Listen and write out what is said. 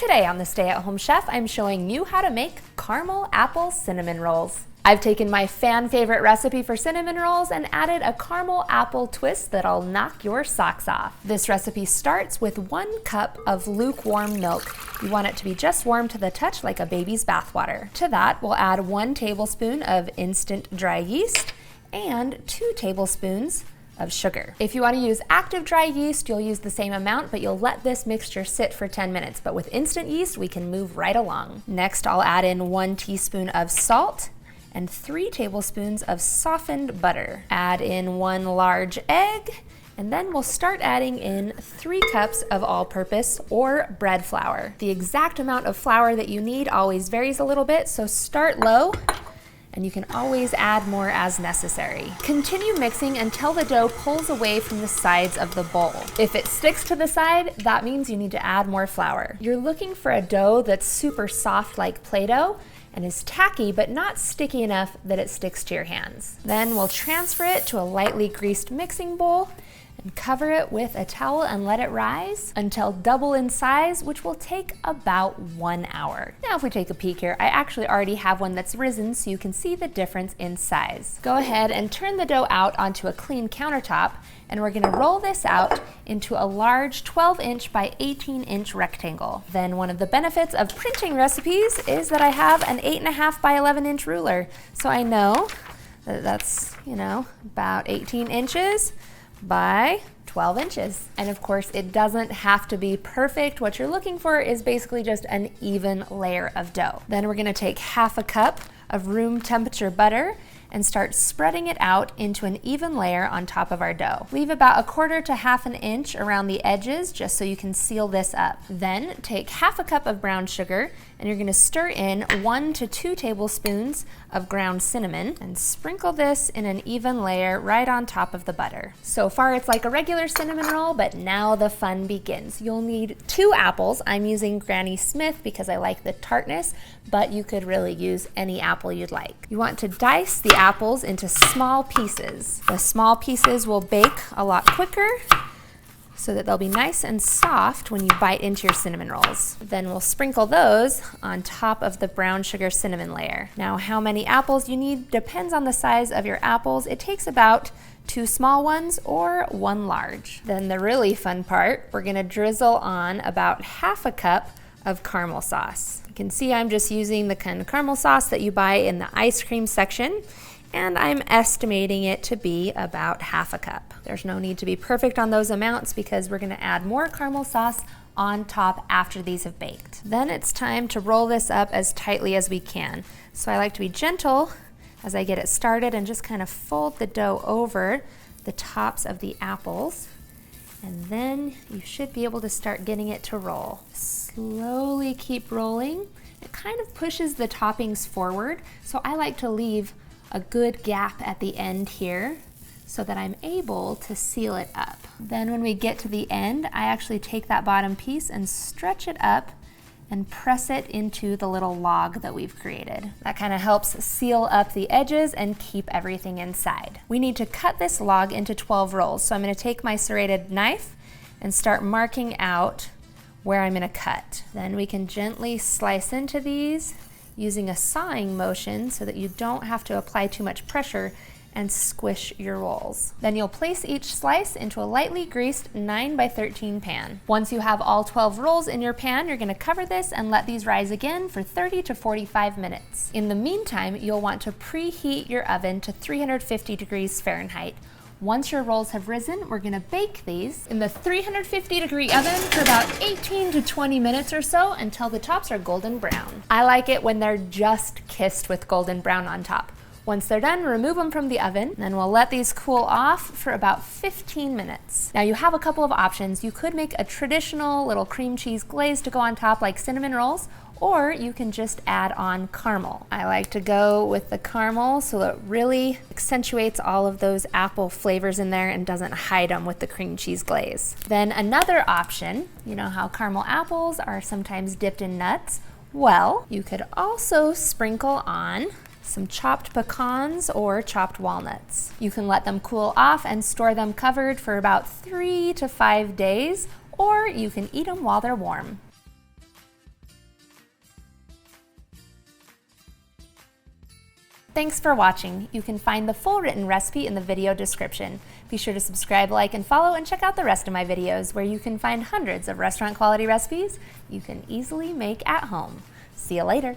Today on the Stay-at-Home Chef, I'm showing you how to make caramel apple cinnamon rolls. I've taken my fan favorite recipe for cinnamon rolls and added a caramel apple twist that'll knock your socks off. This recipe starts with 1 cup of lukewarm milk. You want it to be just warm to the touch like a baby's bathwater. To that, we'll add 1 tablespoon of instant dry yeast and 2 tablespoons of sugar. If you want to use active dry yeast, you'll use the same amount, but you'll let this mixture sit for 10 minutes. But with instant yeast, we can move right along. Next, I'll add in 1 teaspoon of salt and 3 tablespoons of softened butter. Add in 1 large egg, and then we'll start adding in 3 cups of all-purpose or bread flour. The exact amount of flour that you need always varies a little bit, so start low, and you can always add more as necessary. Continue mixing until the dough pulls away from the sides of the bowl. If it sticks to the side, that means you need to add more flour. You're looking for a dough that's super soft like Play-Doh and is tacky but not sticky enough that it sticks to your hands. Then we'll transfer it to a lightly greased mixing bowl and cover it with a towel and let it rise until double in size, which will take about 1 hour. Now if we take a peek here, I actually already have one that's risen so you can see the difference in size. Go ahead and turn the dough out onto a clean countertop, and we're gonna roll this out into a large 12-inch by 18-inch rectangle. Then one of the benefits of printing recipes is that I have an 8.5 by 11-inch ruler. So I know that that's, about 18 inches by 12 inches. And of course, it doesn't have to be perfect. What you're looking for is basically just an even layer of dough. Then we're gonna take 1/2 cup of room temperature butter and start spreading it out into an even layer on top of our dough. Leave about 1/4 to 1/2 inch around the edges just so you can seal this up. Then take 1/2 cup of brown sugar and you're gonna stir in 1 to 2 tablespoons of ground cinnamon and sprinkle this in an even layer right on top of the butter. So far it's like a regular cinnamon roll, but now the fun begins. You'll need 2 apples. I'm using Granny Smith because I like the tartness, but you could really use any apple you'd like. You want to dice the apples into small pieces. The small pieces will bake a lot quicker so that they'll be nice and soft when you bite into your cinnamon rolls. Then we'll sprinkle those on top of the brown sugar cinnamon layer. Now how many apples you need depends on the size of your apples. It takes about 2 small ones or 1 large. Then the really fun part, we're gonna drizzle on about 1/2 cup of caramel sauce. You can see I'm just using the kind of caramel sauce that you buy in the ice cream section, and I'm estimating it to be about 1/2 cup. There's no need to be perfect on those amounts because we're gonna add more caramel sauce on top after these have baked. Then it's time to roll this up as tightly as we can. So I like to be gentle as I get it started and just kind of fold the dough over the tops of the apples. And then you should be able to start getting it to roll. Slowly keep rolling. It kind of pushes the toppings forward, so I like to leave a good gap at the end here so that I'm able to seal it up. Then when we get to the end, I actually take that bottom piece and stretch it up and press it into the little log that we've created. That kind of helps seal up the edges and keep everything inside. We need to cut this log into 12 rolls, so I'm gonna take my serrated knife and start marking out where I'm gonna cut. Then we can gently slice into these using a sawing motion so that you don't have to apply too much pressure and squish your rolls. Then you'll place each slice into a lightly greased 9 by 13 pan. Once you have all 12 rolls in your pan, you're gonna cover this and let these rise again for 30 to 45 minutes. In the meantime, you'll want to preheat your oven to 350 degrees Fahrenheit. Once your rolls have risen, we're gonna bake these in the 350-degree oven for about 18 to 20 minutes or so until the tops are golden brown. I like it when they're just kissed with golden brown on top. Once they're done, remove them from the oven, then we'll let these cool off for about 15 minutes. Now you have a couple of options. You could make a traditional little cream cheese glaze to go on top like cinnamon rolls, or you can just add on caramel. I like to go with the caramel so it really accentuates all of those apple flavors in there and doesn't hide them with the cream cheese glaze. Then another option, you know how caramel apples are sometimes dipped in nuts? Well, you could also sprinkle on some chopped pecans or chopped walnuts. You can let them cool off and store them covered for about 3 to 5 days, or you can eat them while they're warm. Thanks for watching. You can find the full written recipe in the video description. Be sure to subscribe, like, and follow, and check out the rest of my videos where you can find hundreds of restaurant quality recipes you can easily make at home. See you later.